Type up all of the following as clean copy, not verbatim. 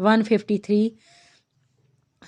153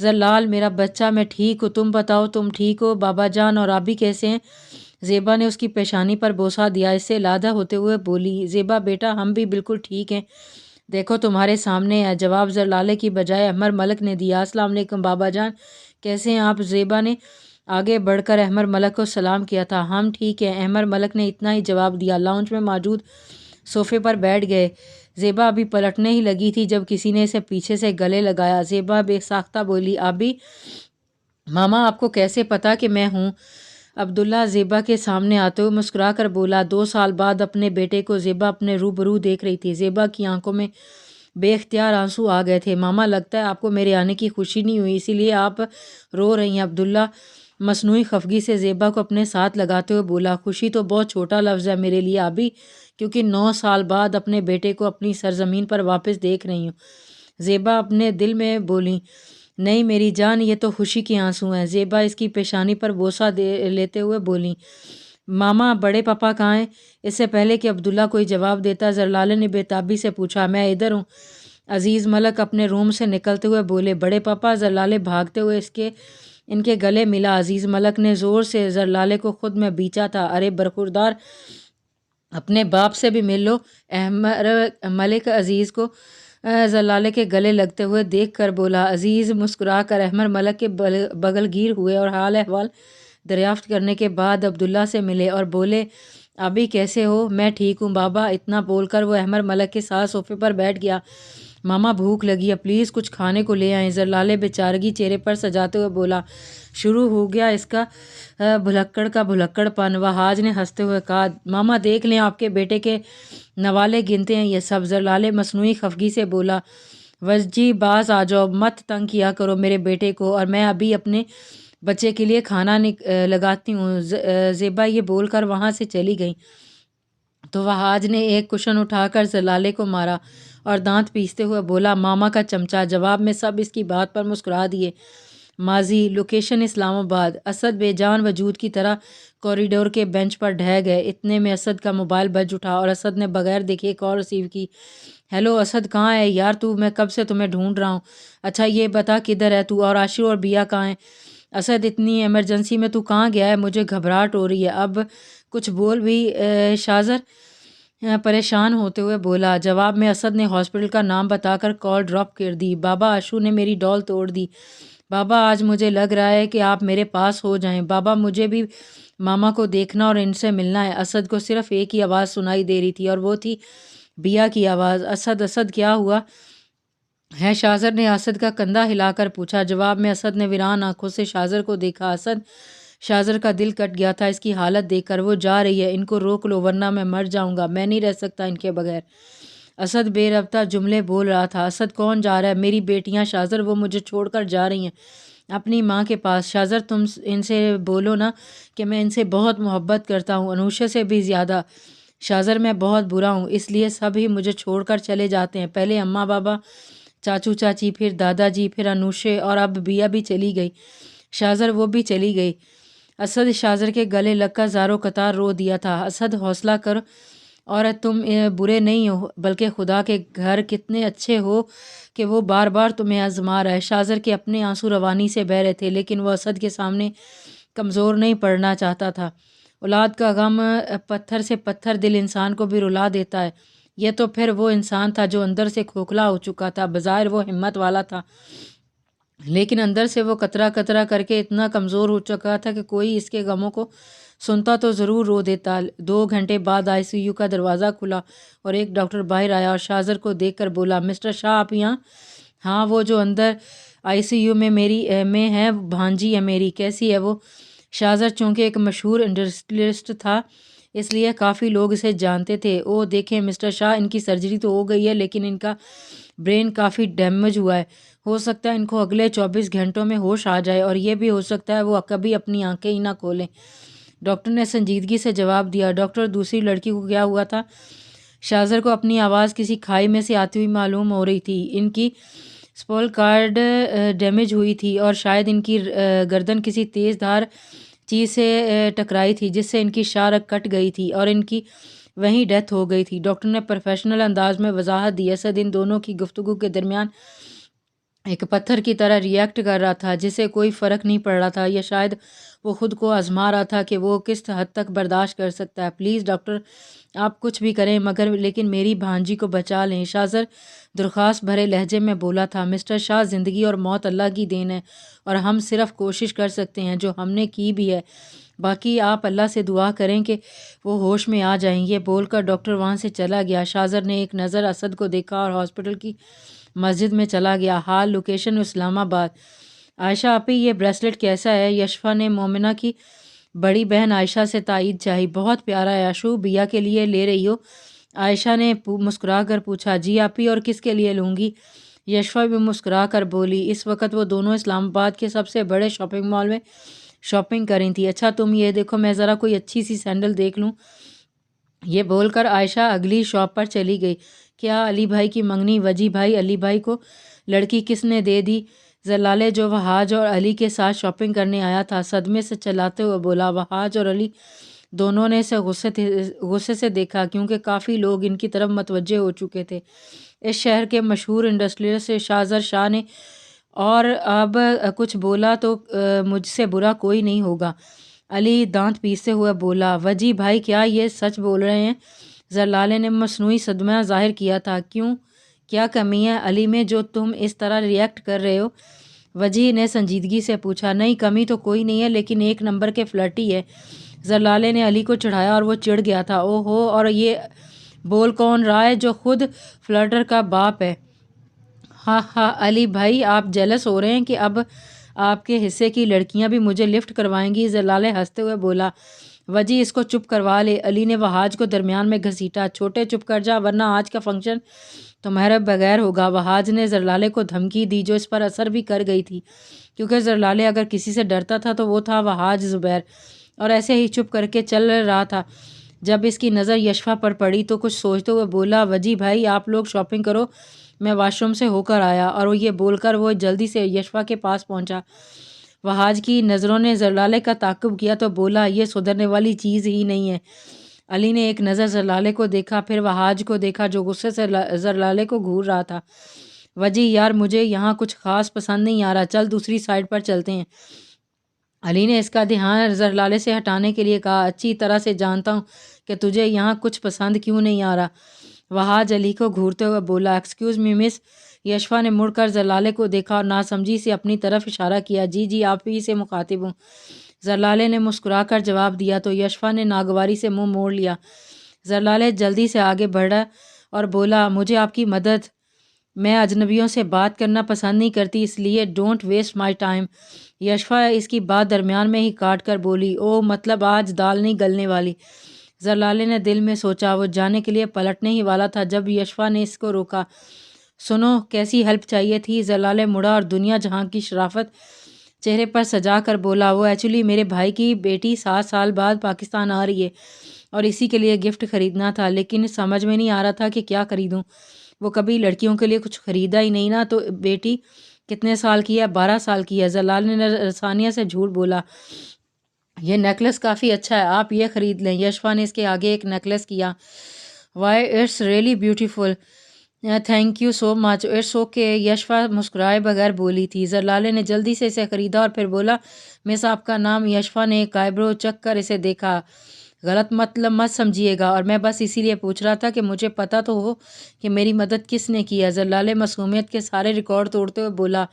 زلال میرا بچہ میں ٹھیک ہوں، تم بتاؤ تم ٹھیک ہو؟ بابا جان اور آبی کیسے ہیں؟ زیبا نے اس کی پیشانی پر بوسہ دیا، اس سے لادہ ہوتے ہوئے بولی۔ زیبا بیٹا ہم بھی بالکل ٹھیک ہیں، دیکھو تمہارے سامنے ہے، جواب زلالے کی بجائے احمر ملک نے دیا۔ السلام علیکم بابا جان، کیسے ہیں آپ؟ زیبا نے آگے بڑھ کر احمر ملک کو سلام کیا تھا۔ ہم ٹھیک ہیں، احمر ملک نے اتنا ہی جواب دیا۔ لاؤنج میں موجود صوفے پر بیٹھ گئے۔ زیبا ابھی پلٹنے ہی لگی تھی جب کسی نے اسے پیچھے سے گلے لگایا۔ زیبا بے ساختہ بولی، آبی ماما آپ کو کیسے پتا کہ میں ہوں؟ عبداللہ زیبا کے سامنے آتے ہوئے مسکرا کر بولا۔ 2 سال بعد اپنے بیٹے کو زیبا اپنے روبرو دیکھ رہی تھی۔ زیبا کی آنکھوں میں بے اختیار آنسو آ گئے تھے۔ ماما لگتا ہے آپ کو میرے آنے کی خوشی نہیں ہوئی، اسی لیے آپ رو رہی ہیں۔ عبداللہ مصنوعی خفگی سے زیبا کو اپنے ساتھ لگاتے ہوئے بولا، خوشی تو بہت چھوٹا لفظ ہے میرے لیے آبی، کیونکہ 9 سال بعد اپنے بیٹے کو اپنی سرزمین پر واپس دیکھ رہی ہوں۔ زیبا اپنے دل میں بولی، نہیں میری جان، یہ تو خوشی کے آنسو ہیں۔ زیبا اس کی پیشانی پر بوسہ لیتے ہوئے بولی، ماما بڑے پاپا کہاں ہیں؟ اس سے پہلے کہ عبداللہ کوئی جواب دیتا زلالے نے بے تابی سے پوچھا، میں ادھر ہوں۔ عزیز ملک اپنے روم سے نکلتے ہوئے بولے، بڑے پاپا؟ زلالے بھاگتے ہوئے ان کے گلے ملا۔ عزیز ملک نے زور سے زلالے کو خود میں بیچا تھا۔ ارے برخوردار، اپنے باپ سے بھی مل لو۔ احمر ملک عزیز کو زلالے کے گلے لگتے ہوئے دیکھ کر بولا۔ عزیز مسکرا کر احمر ملک کے بغل گیر ہوئے اور حال احوال دریافت کرنے کے بعد عبداللہ سے ملے اور بولے، ابھی کیسے ہو؟ میں ٹھیک ہوں بابا۔ اتنا بول کر وہ احمر ملک کے ساتھ صوفے پر بیٹھ گیا۔ ماما بھوک لگی ہے، پلیز کچھ کھانے کو لے آئیں، زلالے بیچارگی چہرے پر سجاتے ہوئے بولا۔ شروع ہو گیا اس کا بھلکڑ کا بھلکڑ پن، وہاج نے ہنستے ہوئے کہا۔ ماما دیکھ لیں، آپ کے بیٹے کے نوالے گنتے ہیں یہ سب، زلالے مصنوعی خفگی سے بولا۔ وججی باز آ جاؤ، مت تنگ کیا کرو میرے بیٹے کو، اور میں ابھی اپنے بچے کے لیے کھانا لگاتی ہوں۔ زیبا یہ بول کر وہاں سے چلی گئی تو وہاج نے ایک کشن اٹھا کر زلالے کو مارا اور دانت پیستے ہوئے بولا، ماما کا چمچہ۔ جواب میں سب اس کی بات پر مسکرا دیے۔ ماضی، لوکیشن اسلام آباد۔ اسد بے جان وجود کی طرح کوریڈور کے بینچ پر ڈھہ گئے۔ اتنے میں اسد کا موبائل بج اٹھا اور اسد نے بغیر دیکھے کال ریسیو کی۔ ہیلو اسد، کہاں ہے یار تو؟ میں کب سے تمہیں ڈھونڈ رہا ہوں۔ اچھا یہ بتا کدھر ہے تو، اور عاشر اور بیا کہاں ہیں؟ اسد اتنی ایمرجنسی میں تو کہاں گیا ہے؟ مجھے گھبراہٹ ہو رہی ہے، اب کچھ بول بھی۔ شازر پریشان ہوتے ہوئے بولا۔ جواب میں اسد نے ہاسپٹل کا نام بتا کر کال ڈراپ کر دی۔ بابا اشو نے میری ڈول توڑ دی۔ بابا آج مجھے لگ رہا ہے کہ آپ میرے پاس ہو جائیں۔ بابا مجھے بھی ماما کو دیکھنا اور ان سے ملنا ہے۔ اسد کو صرف ایک ہی آواز سنائی دے رہی تھی اور وہ تھی بیا کی آواز۔ اسد اسد کیا ہوا ہے؟ شازر نے اسد کا کندھا ہلا کر پوچھا۔ جواب میں اسد نے ویران آنکھوں سے شازر کو دیکھا۔ اسد، شازر کا دل کٹ گیا تھا اس کی حالت دیکھ کر۔ وہ جا رہی ہے، ان کو روک لو ورنہ میں مر جاؤں گا، میں نہیں رہ سکتا ان کے بغیر۔ اسد بے ربطہ جملے بول رہا تھا۔ اسد کون جا رہا ہے؟ میری بیٹیاں شازر، وہ مجھے چھوڑ کر جا رہی ہیں اپنی ماں کے پاس۔ شازر تم ان سے بولو نا کہ میں ان سے بہت محبت کرتا ہوں، انوشے سے بھی زیادہ۔ شازر میں بہت برا ہوں، اس لیے سب ہی مجھے چھوڑ کر چلے جاتے ہیں، پہلے اماں بابا، چاچو چاچی، پھر دادا جی، پھر انوشے، اور اب بیا بھی چلی گئی۔ شازر وہ بھی چلی گئی۔ اسد شازر کے گلے لگ کر زاروں قطار رو دیا تھا۔ اسد حوصلہ کر، اور تم برے نہیں ہو، بلکہ خدا کے گھر کتنے اچھے ہو کہ وہ بار بار تمہیں آزما رہا ہے۔ شازر کے اپنے آنسو روانی سے بہہ رہے تھے، لیکن وہ اسد کے سامنے کمزور نہیں پڑنا چاہتا تھا۔ اولاد کا غم پتھر سے پتھر دل انسان کو بھی رلا دیتا ہے۔ یہ تو پھر وہ انسان تھا جو اندر سے کھوکھلا ہو چکا تھا۔ بظاہر وہ ہمت والا تھا، لیکن اندر سے وہ قطرہ قطرہ کر کے اتنا کمزور ہو چکا تھا کہ کوئی اس کے غموں کو سنتا تو ضرور رو دیتا۔ 2 گھنٹے بعد آئی سی یو کا دروازہ کھلا اور ایک ڈاکٹر باہر آیا اور شازر کو دیکھ کر بولا، مسٹر شاہ آپ یہاں؟ ہاں، وہ جو اندر آئی سی یو میں ہے بھانجی ہے میری۔ کیسی ہے وہ؟ شازر چونکہ ایک مشہور انڈسٹریلسٹ تھا اس لیے کافی لوگ اسے جانتے تھے۔ او دیکھیں مسٹر شاہ، ان کی سرجری تو ہو گئی ہے لیکن ان کا برین کافی ڈیمیج ہوا ہے، ہو سکتا ہے ان کو اگلے 24 گھنٹوں میں ہوش آ جائے، اور یہ بھی ہو سکتا ہے وہ کبھی اپنی آنکھیں ہی نہ کھولیں۔ ڈاکٹر نے سنجیدگی سے جواب دیا۔ ڈاکٹر، دوسری لڑکی کو کیا ہوا تھا؟ شازر کو اپنی آواز کسی کھائی میں سے آتی ہوئی معلوم ہو رہی تھی۔ ان کی سپول کارڈ ڈیمیج ہوئی تھی اور شاید ان کی گردن کسی تیز دھار چیز سے ٹکرائی تھی جس سے ان کی شارک کٹ گئی تھی اور ان کی وہیں ڈیتھ ہو گئی تھی۔ ڈاکٹر نے پروفیشنل انداز میں وضاحت دی۔ اسد ان دونوں کی گفتگو کے درمیان ایک پتھر کی طرح ریئیکٹ کر رہا تھا جسے کوئی فرق نہیں پڑ رہا تھا، یا شاید وہ خود کو آزما رہا تھا کہ وہ کس حد تک برداشت کر سکتا ہے۔ پلیز ڈاکٹر، آپ کچھ بھی کریں لیکن میری بھانجی کو بچا لیں، شاہ درخواست بھرے لہجے میں بولا تھا۔ مسٹر شاہ، زندگی اور موت اللہ کی دین ہے اور ہم صرف کوشش کر سکتے ہیں جو ہم نے کی بھی ہے، باقی آپ اللہ سے دعا کریں کہ وہ ہوش میں آ جائیں۔ یہ بول کر ڈاکٹر وہاں سے چلا گیا۔ شاہ نے ایک نظر اسد کو دیکھا اور ہاسپٹل کی مسجد میں چلا گیا۔ حال لوکیشن اسلام آباد۔ عائشہ آپی، یہ بریسلٹ کیسا ہے؟ یشفا نے مومنہ کی بڑی بہن عائشہ سے تائید چاہی۔ بہت پیارا ہے اشو، بیا کے لیے لے رہی ہو؟ عائشہ نے مسکرا کر پوچھا۔ جی آپی، اور کس کے لیے لوں گی؟ یشفا بھی مسکرا کر بولی۔ اس وقت وہ دونوں اسلام آباد کے سب سے بڑے شاپنگ مال میں شاپنگ کر رہی تھی۔ اچھا تم یہ دیکھو، میں ذرا کوئی اچھی سی سینڈل دیکھ لوں۔ یہ بول کر عائشہ اگلی شاپ پر چلی گئی۔ کیا علی بھائی کی منگنی؟ وجی بھائی، علی بھائی کو لڑکی کس نے دے دی؟ زلالے، جو وہاج اور علی کے ساتھ شاپنگ کرنے آیا تھا، صدمے سے چلاتے ہوئے بولا۔ وہاج اور علی دونوں نے اسے غصے سے دیکھا کیونکہ کافی لوگ ان کی طرف متوجہ ہو چکے تھے۔ اس شہر کے مشہور انڈسٹریلسٹ شاہ نے اور اب کچھ بولا تو مجھ سے برا کوئی نہیں ہوگا۔ علی دانت پیستے ہوئے بولا۔ وجی بھائی، کیا یہ سچ بول رہے ہیں؟ زلالے نے مصنوعی صدمہ ظاہر کیا تھا۔ کیوں؟ کیا کمی ہے علی میں جو تم اس طرح ریئیکٹ کر رہے ہو؟ وجی نے سنجیدگی سے پوچھا۔ نہیں، کمی تو کوئی نہیں ہے، لیکن ایک نمبر کے فلرٹی ہے۔ زلالے نے علی کو چڑھایا اور وہ چڑھ گیا تھا۔ او ہو، اور یہ بول کون رہا ہے جو خود فلرٹر کا باپ ہے؟ ہاں ہاں، علی بھائی آپ جیلس ہو رہے ہیں کہ اب آپ کے حصے کی لڑکیاں بھی مجھے لفٹ کروائیں گی؟ زلالے ہنستے ہوئے بولا۔ وجی، اس کو چپ کروا لے۔ علی نے وہاج کو درمیان میں گھسیٹا۔ چھوٹے، چپ کر جا ورنہ آج کا فنکشن تمہارے بغیر ہوگا۔ وہاج نے زلالے کو دھمکی دی جو اس پر اثر بھی کر گئی تھی، کیونکہ زلالے اگر کسی سے ڈرتا تھا تو وہ تھا وہاج زبیر، اور ایسے ہی چپ کر کے چل رہا تھا۔ جب اس کی نظر یشفا پر پڑی تو کچھ سوچتے ہوئے بولا۔ وجی بھائی آپ لوگ شاپنگ کرو، میں واش روم سے ہو کر آیا۔ اور یہ بول کر وہ جلدی سے یشفا کے پاس پہنچا۔ وہاج کی نظروں نے زلالے کا تعقب کیا تو بولا، یہ سدھرنے والی چیز ہی نہیں ہے۔ علی نے ایک نظر زلالے کو دیکھا، پھر وہاج کو دیکھا جو غصے سے زلالے کو گھور رہا تھا۔ وجی یار، مجھے یہاں کچھ خاص پسند نہیں آ رہا، چل دوسری سائڈ پر چلتے ہیں۔ علی نے اس کا دھیان زلالے سے ہٹانے کے لیے کہا۔ اچھی طرح سے جانتا ہوں کہ تجھے یہاں کچھ پسند کیوں نہیں آ رہا۔ وہاج علی کو گھورتے ہوئے بولا۔ ایکسکیوز می مس۔ یشفا نے مڑ کر زلالے کو دیکھا اور ناسمجھی سے اپنی طرف اشارہ کیا۔ جی آپ ہی سے مخاطب ہوں، زلالے نے مسکرا کر جواب دیا تو یشفا نے ناگواری سے منہ موڑ لیا۔ زلالے جلدی سے آگے بڑھا اور بولا، مجھے آپ کی مدد، میں اجنبیوں سے بات کرنا پسند نہیں کرتی، اس لیے don't waste my time. Yashfa اس کی بات درمیان میں ہی کاٹ کر بولی۔ او، مطلب آج دال نہیں گلنے والی؟ زلالے نے دل میں سوچا۔ وہ جانے کے لیے پلٹنے ہی والا تھا جب یشفا نے اس کو روکا۔ سنو، کیسی ہیلپ چاہیے تھی؟ زلالے مڑا اور دنیا جہاں کی شرافت چہرے پر سجا کر بولا۔ وہ ایکچولی میرے بھائی کی بیٹی 7 سال بعد پاکستان آ رہی ہے اور اسی کے لیے گفٹ خریدنا تھا، لیکن سمجھ میں نہیں آ رہا تھا کہ کیا خریدوں۔ وہ کبھی لڑکیوں کے لیے کچھ خریدا ہی نہیں نا۔ تو بیٹی کتنے سال کی ہے؟ 12 سال کی ہے۔ زلالے نے رسانیہ سے جھوٹ بولا۔ یہ نیکلس کافی اچھا ہے، آپ یہ خرید لیں۔ یشفا نے اس کے آگے ایک نیکلس کیا۔ Why it's really beautiful, thank you so much. It's okay, یشفا مسکرائے بغیر بولی تھی۔ زلالے نے جلدی سے اسے خریدا اور پھر بولا، مس آپ کا نام؟ یشفا نے ایک آئیبرو چک کر اسے دیکھا۔ غلط مطلب مت سمجھیے گا، اور میں بس اسی لیے پوچھ رہا تھا کہ مجھے پتہ تو ہو کہ میری مدد کس نے کی ہے۔ زلالے معصومیت کے سارے ریکارڈ توڑتے ہوئے بولا۔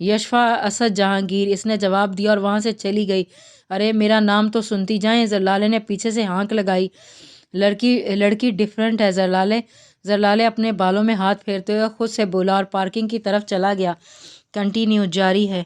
یشفا اسد جہانگیر، اس نے جواب دیا اور وہاں سے چلی گئی۔ ارے میرا نام تو سنتی جائیں۔ زلالے نے پیچھے سے ہانک لگائی۔ لڑکی ڈیفرنٹ ہے زلالے اپنے بالوں میں ہاتھ پھیرتے ہوئے خود سے بولا اور پارکنگ کی طرف چلا گیا۔ کنٹینیو، جاری ہے۔